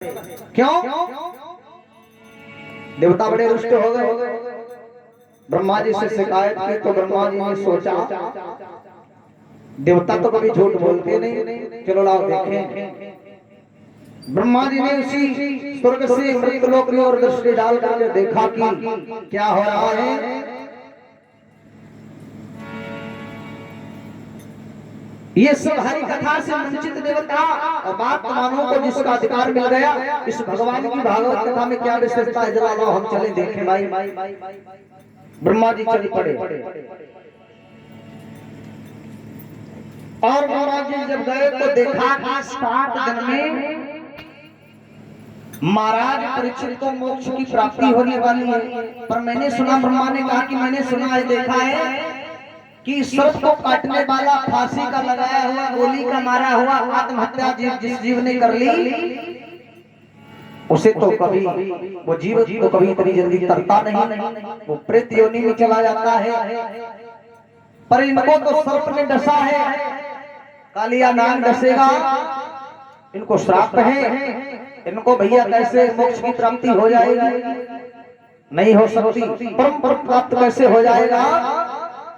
क्यों? देवता बड़े रुष्ट हो गए। ब्रह्मा जी से शिकायत की तो ब्रह्मा जी ने सोचा देवता तो कभी झूठ बोलते नहीं, चलो लाओ देखें। ब्रह्मा जी ने उसी स्वर्ग से मृतलोक की ओर दृष्टि डाल करके देखा कि क्या हो रहा है। ये सब हरि कथा से वंचित देवता और बात मानव को जिसका अधिकार मिल गया, इस भगवान की भागवत कथा में क्या विशेषता है, जरा लो हम चले देखें भाई। ब्रह्मा जी चल पड़े और ब्रह्मा जी जब गए तो देखा कि 7 दिन में महाराज परीक्षित को मोक्ष की प्राप्ति होने वाली है। पर मैंने सुना, ब्रह्मा ने कहा कि मैंने सुना है, देखा है कि सर्प को काटने वाला, फांसी का लगाया हुआ, गोली का मारा हुआ, आत्महत्या जिस जीव ने कर ली उसे तो कभी वो जीव तो कभी इतनी जल्दी तरता नहीं, वो प्रेत योनि में चला जाता है। पर इनको तो सर्प ने डसा है, कालिया नाग डसेगा, इनको श्राप है, इनको भैया कैसे मोक्ष की प्राप्ति हो जाएगी? नहीं हो सकती। परम पद प्राप्त कैसे हो जाएगा?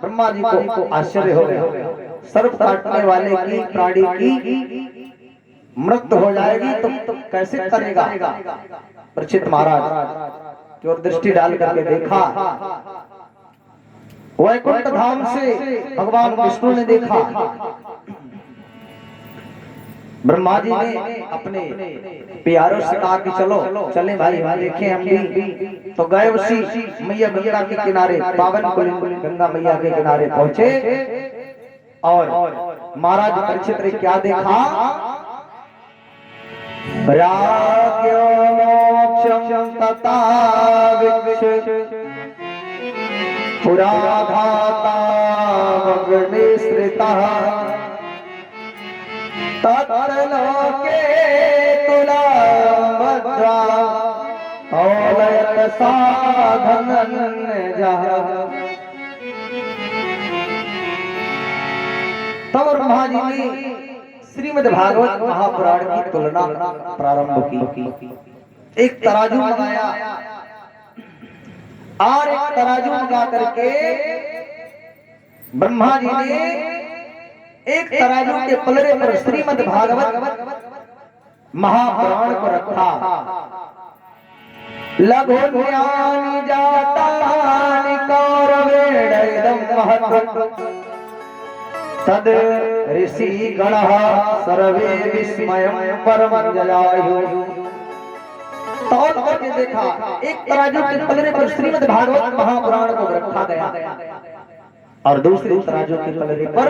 ब्रह्मा जी को आश्चर्य हो गया। सर्प काटने वाले की, प्राणी की मृत्यु हो जाएगी तो कैसे करेगा? परीक्षित महाराज की ओर दृष्टि डाल करके देखा, वैकुंठ धाम से भगवान विष्णु ने देखा। ब्रह्मा जी ने अपने प्यारों से कहा कि चलो चले भाई, वहां देखें हम भी। तो गए उसी मैया गंगा के किनारे, पावन कुलीन गंगा मैया के किनारे पहुंचे और महाराज परीक्षित ने क्या देखा? राज्यो मोक्षं तथा पुराधाता मग्निश्रितः तत्रलोके तुलाभद्रा औलयत साधनं जः। तब ब्रह्मा जी ने श्रीमद् भागवत महापुराण की तुलना प्रारंभ की। एक तराजू मंगाया और एक तराजू मंगा करके ब्रह्मा जी ने एक तराजू के पलड़े पर श्रीमद् भागवत महापुराण को रखा। लघु ज्ञानी जातानि कौरवेण इदं महत् तद ऋषि गणः सर्वे विस्मयं परमं जलायुः। तौल करके देखा, एक तराजू के पलड़े पर श्रीमद् भागवत महापुराण को रखा गया और दूसरे तराजू के पलड़े पर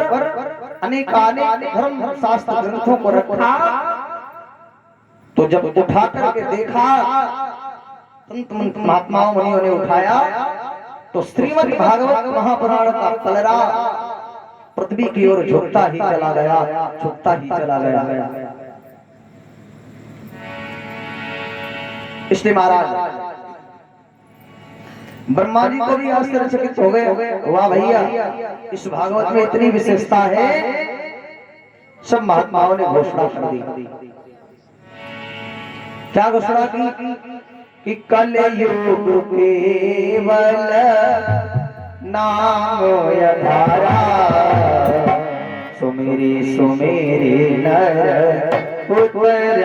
अनेक धर्म शास्त्र ग्रंथों को रखा। तो जब उठा करके देखा, संत महात्माओं मुनियों ने उठाया तो श्रीमद् भागवत महापुराण का पलड़ा पृथ्वी की ओर झुकता ही चला गया, झुकता ही चला गया। इसलिए महाराज ब्रह्मा जी को भी आश्चर्यचकित हो गए। वाह भैया, इस भागवत में इतनी विशेषता है। सब महात्माओं ने घोषणा कर दी। क्या घोषणा की? कि कलयुग केवल नाम यधारा सुमेरे सुमेरे नर उतर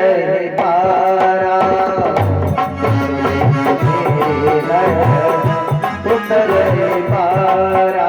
पारा। सुमेरे नर उतर पारा।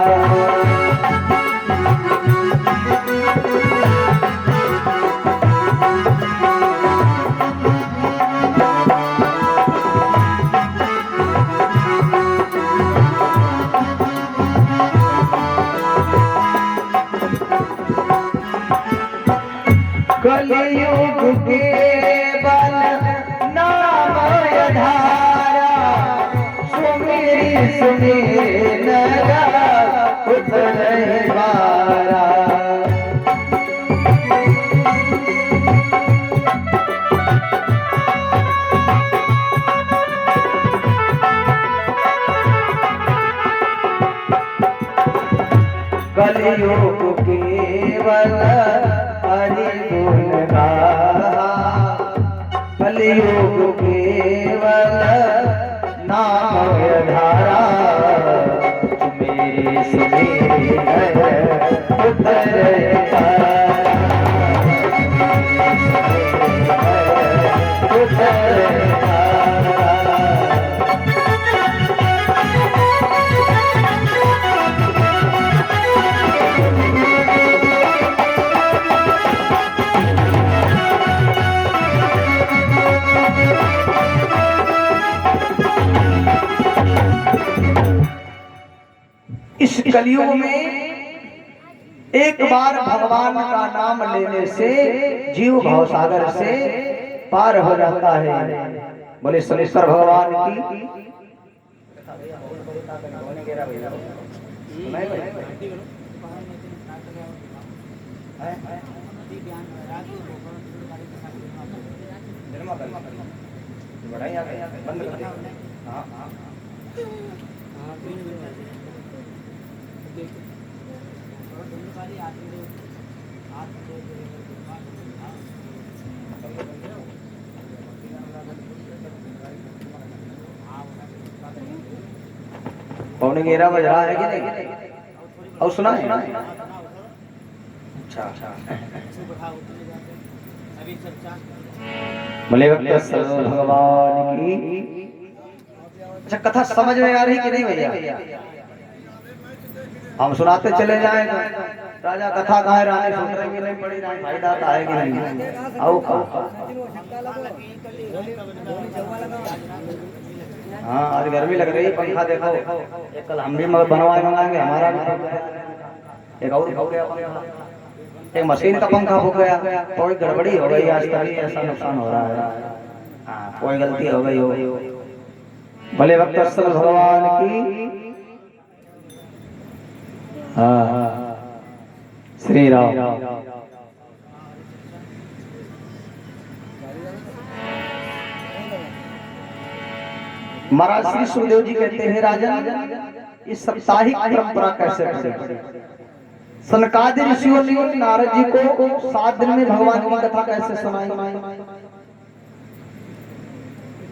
कलियुग केवल नाम यधारा सुमेरी सुमेरी नर उतर पारा। कलियुग केवल हरि गुण गाहा, कलयुग केवल नाम धारा मेरे सुमेर उतर इस कलयुग में एक बार भगवान का नाम लेने से जीव भव सागर से पार हो जाता है। बोले शनेश्वर भगवान की। पौने 11 बज रहा है कि नहीं? और सुना है? अच्छा बोले भगवान की। अच्छा कथा समझ में आ रही कि नहीं भैया? हम सुनाते चले जाए। राजा कथा कहा रानी सुन रही नहीं पड़ी, फायदा तो आएगी नहीं। आओ हाँ आज गर्मी लग रही, पंखा देखो। एक कल हम भी बनवाएंगे, हमारा भी एक और हो गया पंखा, एक मशीन का पंखा हो गया। कोई गड़बड़ी हो गई आज तक, ऐसा नुकसान हो रहा है। हाँ कोई गलती हो गई हो। भले वक्त भगवान की। हाँ श्री राम। महाराज श्री सुखदेव जी कहते हैं राजन इस साप्ताहिक परंपरा कैसे करें? सनकादि ऋषियों ने नारद जी को 7 दिन में भगवान की कथा कैसे सुनाई?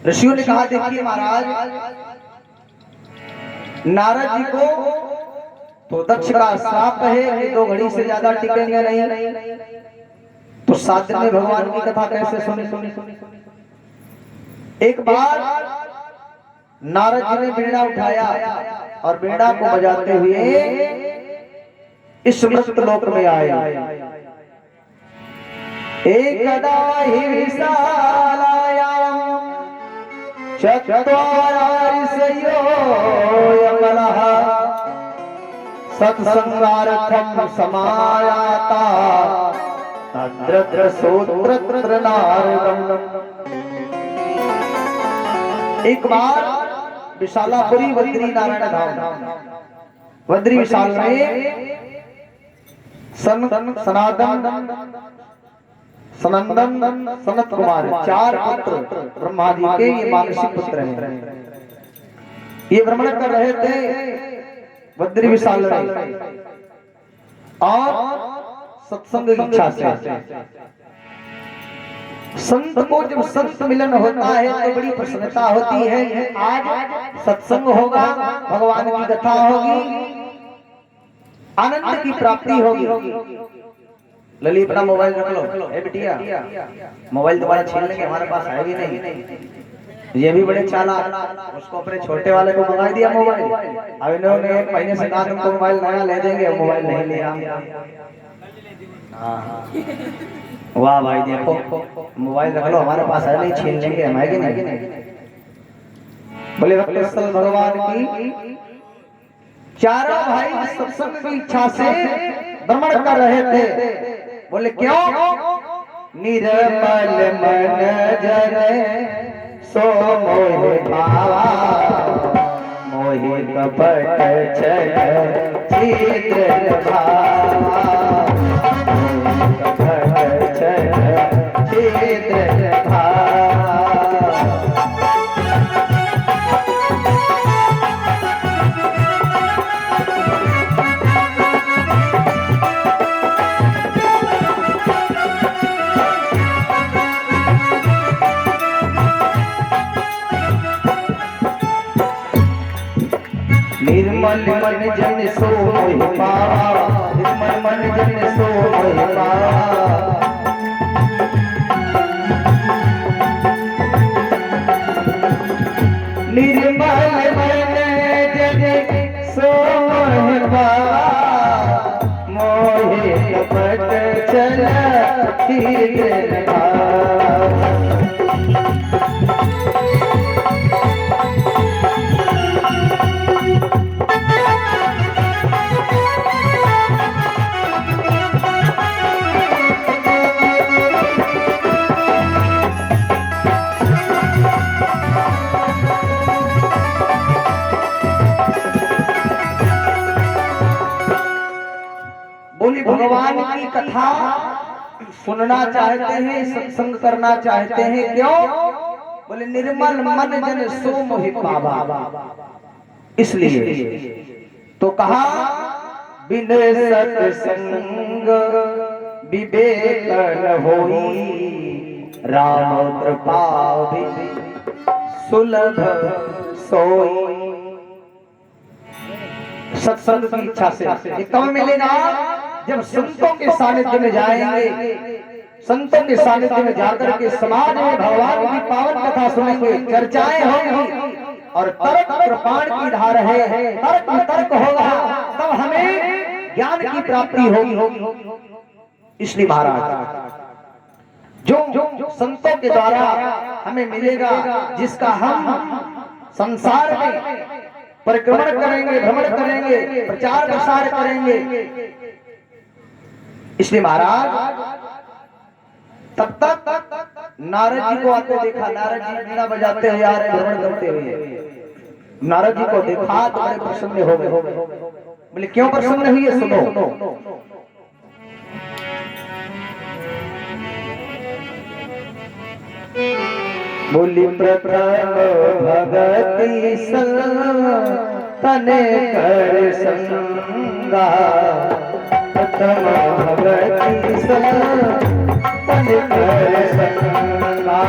ऋषियों ने कहा देखिए महाराज, नारद जी को तो दक्ष का श्राप है कि 2 घड़ी से ज्यादा टिकेंगे नहीं, तो 7 दिन में भगवान की कथा कैसे सुने? एक बार नारद जी ने बीड़ा उठाया और बीड़ा को बजाते हुए इस मृत लोक में आए। एकदा हि विशालायां चत्वारिशयो यमलः सत्संगार्थं समायाता तत्र सोत्र नारदम्। एक बार विशालापुरी वद्री नारायण धाम, वद्री विशाल में सनातन सनंदन सनत कुमार 4 पुत्र ब्रह्मा जी के ये मानसिक पुत्र हैं। ये भ्रमण कर रहे थे वद्री विशाल में और सत्संग की इच्छा से। संत को जब संत मिलन होता है तो बड़ी प्रसन्नता होती है। आज सत्संग होगा, भगवान की कथा होगी, आनंद की प्राप्ति होगी। लली अपना मोबाइल रख लो। ए बिटिया मोबाइल दोबारा छीन लेंगे, हमारे पास है भी नहीं। ये भी बड़े चालाक, उसको अपने छोटे वाले को मंगा दिया मोबाइल। अब इन्होंने 1 महीने से कहा तुमको मोबाइल नया ले देंगे, मोबाइल नहीं लिया। हाँ वाह भाई देखो मोबाइल रख लो, हमारे पास है नहीं, छीन लेंगे हम, है कि नहीं? बोले भगवान की। चारों भाई सत्संग की इच्छा से भ्रमण कर रहे थे। बोले क्यों? निर्मल मन जन सो मोहि भावा, मोहि कपट छल छिद्र भावा, कपट छल छिद्र भावा। निर्मल मन जन सो मोहि पावा, निर्मल मन जन सो मोहि पावा। निर्मल मन जन सो मोहि पावा, मोहि कपट चल फिर बोली भगवान की कथा सुनना चाहते हैं, सत्संग करना चाहते हैं, क्यों? बोले निर्मल मन जन सो मोहि पावा, इसलिए तो कहा बिन सत्संग विवेक न होई, राम कृपा सुलभ सोई। सत्संग की इच्छा से ये कब मिलेगा? जब संतों के सानिध्य में जाएंगे, संतों के सानिध्य में जाकर के समाज में भगवान की पावन कथा सुनेंगे, चर्चाएं होंगी और तर्क कृपाण की धार है, तर्क वितर्क होगा, तब हमें ज्ञान की प्राप्ति होगी। इसलिए महाराज जो संतों के द्वारा हमें मिलेगा, जिसका हम संसार में परिक्रमण करेंगे, भ्रमण करेंगे, प्रचार प्रसार करेंगे। इसलिए महाराज तब तक नारद जी को आते देखा, नारद जी वीणा बजाते हुए आ रहे, भ्रमण करते हुए। नारद जी को देखा तो बड़े प्रसन्न हो गए। बोले क्यों प्रसन्न हुई? सुनो। बोली प्रथम भगति तने कर संगा, प्रथम भगति तने कर संगा।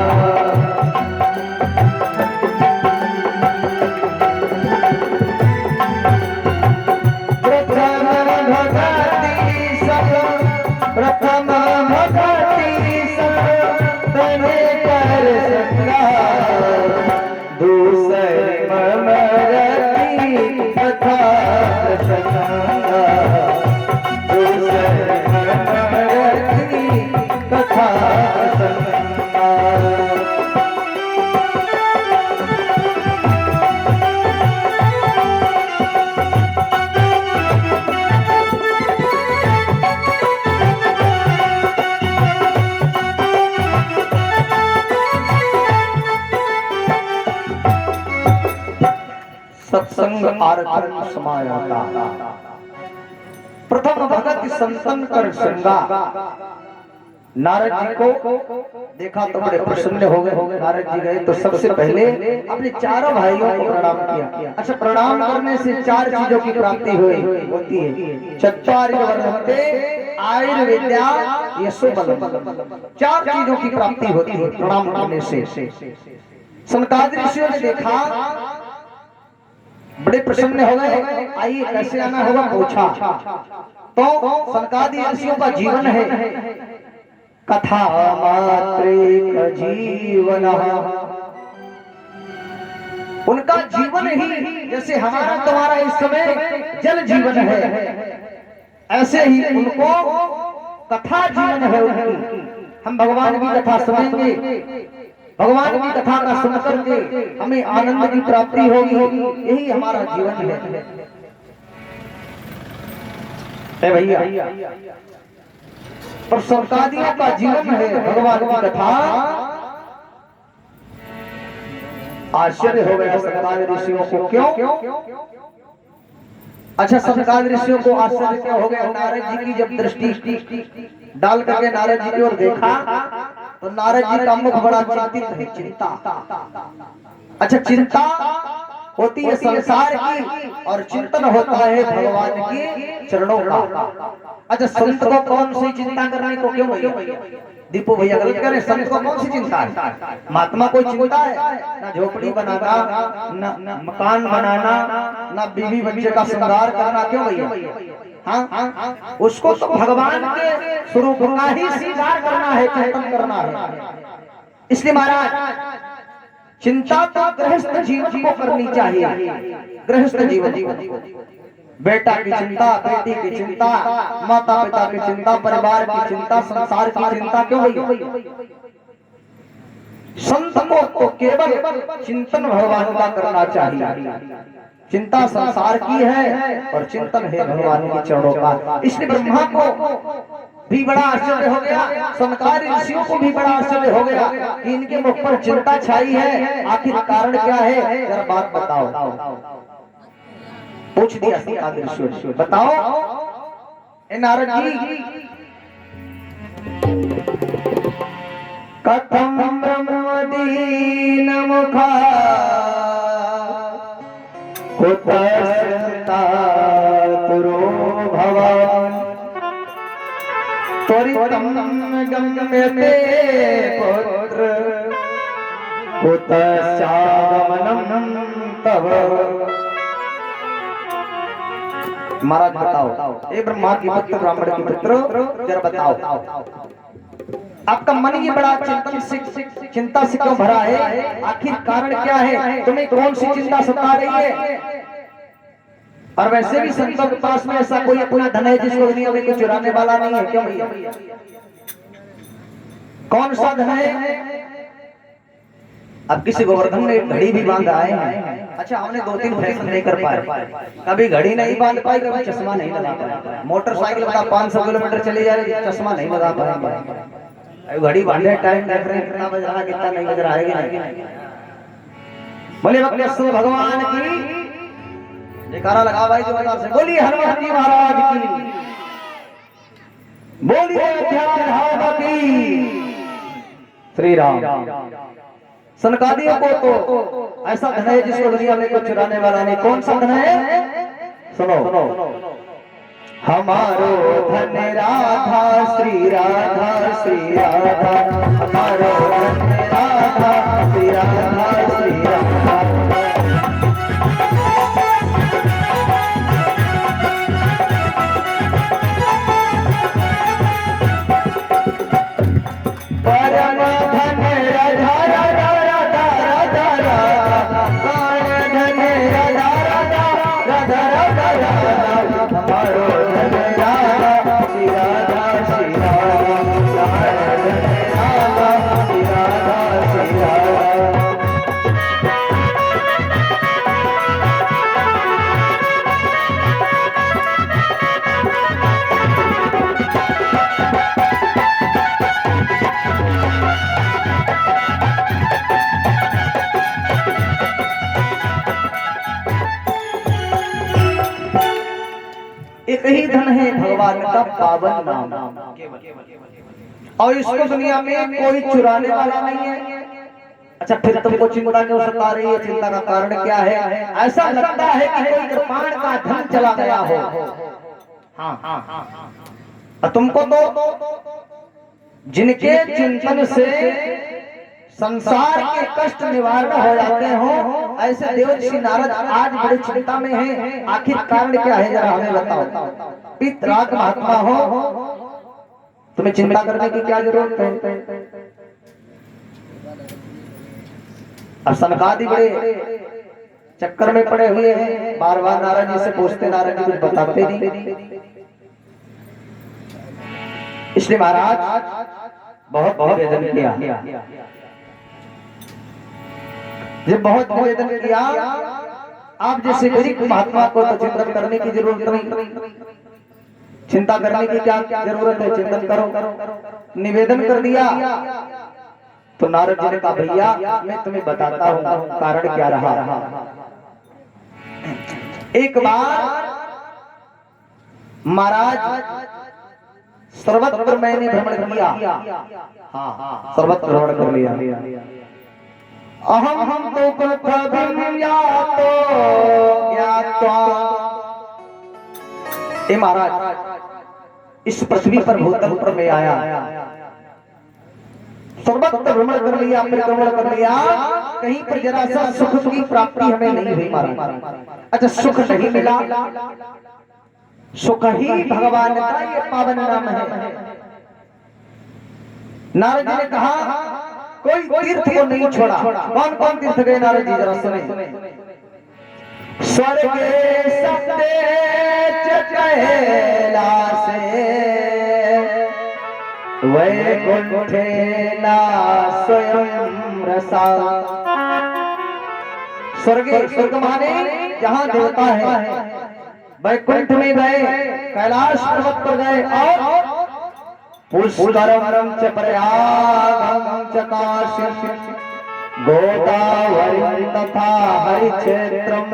प्रथम भगति तने कर संगा, दूसरी ममरती कथा प्रसंगा, दूसरी ममरती कथा प्रसंगा। सत्संग आरचरण समायाता, प्रथम भगत संतन कर संगा। नारद जी को देखा तो बड़े प्रसन्न हो गए। नारद जी गए तो सबसे पहले अपने चारों भाइयों को प्रणाम किया। अच्छा, प्रणाम करने से चार चीजों की प्राप्ति होती है। चत्वारि वर्धन्ते आयुर्विद्या यशो बलम, चार चीजों की प्राप्ति होती है प्रणाम करने से। सनकादिक ऋषियों ने देखा, बड़े प्रसन्न हो गए। आइए कैसे आना होगा पूछा तो सनकादिक ऋषियों का जीवन है कथा मात्रे जीवन, उनका जीवन ही जैसे हमारा तुम्हारा इस समय जल जीवन है, ऐसे ही उनको कथा जीवन है उनकी। हम भगवान की कथा सुनेंगे, भगवान की कथा का सुनकर के हमें आनंद की प्राप्ति होगी, यही हमारा जीवन है भैया। पर सनकादियों का जीवन है भगवान की कथा। आश्चर्य हो गया सनकादिक ऋषियों को, क्यों? अच्छा, सनकादिक ऋषियों को आश्चर्य क्या हो गया? नारद जी की जब दृष्टि डाल करके नारद जी की ओर देखा तो नारद जी का मुख बड़ा चिंतित है, चिंता। अच्छा, चिंता होती है संसार की और चिंतन होता है भगवान के चरणों का। अच्छा, संत को कौन सी चिंता करने को क्यों? दीपू भैया गलत कह रहे हैं, संत को कौन सी चिंता है? महात्मा कोई चिंता है? ना झोपड़ी बनाना, ना मकान बनाना, ना बीवी बच्चे का श्रृंगार करना, क्यों भैया? हाँ, उसको तो भगवान के स्वरूप का ही श्रृंगार करना है, चिंतन करना है। इसलिए महाराज चिंता तो गृहस्थ जीवन को करनी चाहिए। गृहस्थ जीवन, बेटा की चिंता, बेटी की चिंता, माता पिता की चिंता, परिवार की चिंता, संसार की चिंता, क्यों भैया? संत को तो केवल चिंतन भगवान का करना चाहिए। चिंता संसार की है और चिंतन है भगवान के चरणों का। इसलिए ब्रह्मा को भी बड़ा आश्चर्य हो गया, सनकादि ऋषियों को भी बड़ा आश्चर्य हो गया कि इनके मुख पर चिंता छाई है, आखिर कारण क्या है? जरा बात बताओ। पूछ दिया सनकादि ऋषियों, बताओ ए नारद जी, कथम ब्रह्मदीन मुखा कुतस्ता तुरो भवान त्वरितम गम्यते पुत्र कुतश्चागमनम तव। महाराज बताओ, ए ब्रह्मा की पुत्र, ब्राह्मण की पुत्र, जरा बताओ आपका मन ये बड़ा चिंता से क्यों भरा है? आखिर कारण क्या है? तुम्हें कौन सी चिंता सता रही है? और वैसे भी संतों के पास में ऐसा कोई अपना धन है जिसको दुनिया में कोई चुराने वाला नहीं है, क्यों भैया? कौन सा धन है? अब किसी गोवर्धन ने घड़ी भी बांध आए हैं। अच्छा, हमने 2-3 फैशन नहीं कर पाए, कभी घड़ी नहीं बांध पाई, कभी चश्मा नहीं लगा पाए। मोटरसाइकिल बता 500 किलोमीटर चले जा रहे, चश्मा नहीं लगा पाएंगे। घड़ी बांधे टाइम देख रहे हैं, कितना बज रहा, कितना नहीं बज रहा है। बोले भगवान की जयकारा लगा भाई जोरदार से, बोलिए हनुमान जी महाराज की, बोलिए अयोध्या की, श्री राम। सनकादियों को तो ऐसा धन है जिसको दुनिया में कोई चुराने वाला नहीं। कौन सा धन है? सुनो, हमारो धन राधा, श्री राधा, श्री राधा, हमारो धन राधा, श्री राधा, श्री राधा। परम धन राधा, राधा, राधा, राधा, राधा, प्राण धन राधा, राधा, राधा, राधा, राधा, हमारो धन राधा, श्री राधा, श्री राधा, प्राण धन राधा, श्री राधा, श्री राधा। एक ही धन है भगवान का पावन नाम, और इसको दुनिया में कोई चुराने वाला नहीं है। अच्छा, फिर तुमको चिंता क्यों सता रही है? चिंता का कारण क्या है? ऐसा लगता है कि कोई कृपाण का धन चला गया हो। हाँ, तुमको तो जिनके चिंतन से संसार के कष्ट निवारण हो जाते हो, ऐसे देवर्षि नारद आज बड़ी चिंता में हैं। आखिर कारण क्या है? जरा हमें बताओ। पितराग महात्मा हो, तुम्हें चिंता करने की क्या जरूरत है? अब सनकादि बड़े चक्कर में पड़े हुए हैं, बार बार नारद जी से पूछते, नारद जी कुछ बताते नहीं। इसलिए महाराज बहुत निवेदन किया, जब बहुत निवेदन किया, आप जैसे गरीब महात्मा को तो चिंतन करने की जरूरत नहीं, चिंता करने की क्या जरूरत है? चिंतन करो। निवेदन कर दिया तो नारद जी ने कहा, भैया मैं तुम्हें बताता हूँ कारण क्या रहा। एक बार महाराज सर्वत्र मैंने भ्रमण किया, हाँ सर्वत्र भ्रमण कर लिया। अहम तो महाराज इस पृथ्वी पर भूतल पर मैं आया, सर्वत्र भ्रमण कर लिया, परिक्रमण कर लिया, कहीं पर जरा सा सुख की प्राप्ति हमें नहीं हुई महाराज। अच्छा सुख नहीं मिला, सुख ही भगवान का ये पावन नाम है। नारद जी ने कहा कोई तीर्थ को नहीं छोड़ा। कौन कौन तीर्थ गए नारद जी, जरा सुने। स्वर्ग सत्य कैलासे वैकुंठे ना स्वयं रसा। स्वर्ग माने जहां देवता है, वैकुंठ में गए, कैलाश पर्वत पर गए, और पुष्करम च प्रयागम च काशी गोदावरी तथा हरिक्षेत्रम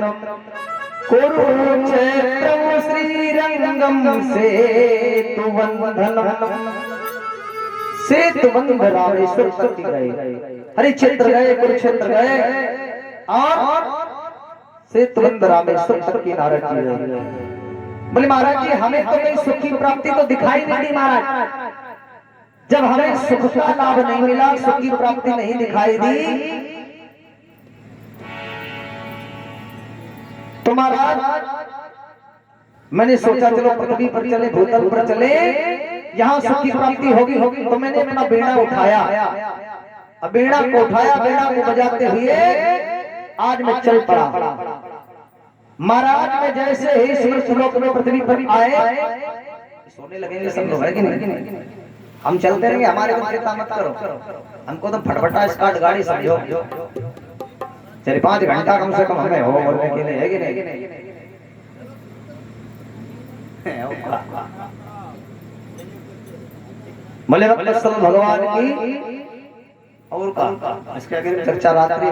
कुरुक्षेत्रम श्रीरंगम सेतुबंध रामेश्वर तक गए, हरिक्षेत्र गए, कुरुक्षेत्र गए, और सेतुबंध रामेश्वर तक की नारद जी गए। बोले महाराज जी हमें तो कहीं सुख की प्राप्ति तो दिखाई नहीं दी महाराज। जब हमें सुख का लाभ नहीं मिला, सुख की प्राप्ति नहीं दिखाई दी, तो महाराज मैंने सोचा चलो पृथ्वी पर चले, भूतल पर चले, यहाँ सुख की प्राप्ति होगी। तो मैंने अपना बेड़ा उठाया, अब बेड़ा को उठाया, बेड़ा को बजाते हुए आज मैं चल पड़ा। महाराज में जैसे ही स्मृति लोक में पृथ्वी पर आए, सोने लगेंगे सब लोग, है कि नहीं? हम चलते रहेंगे, हमारे को चिंता मत करो, हमको तो फटफटा स्टार्ट गाड़ी समझो। 4-5 घंटा कम से कम हमें हो बोलने के लिए, है कि नहीं? भले भगवान की और का इसके आगे चर्चा रात्रि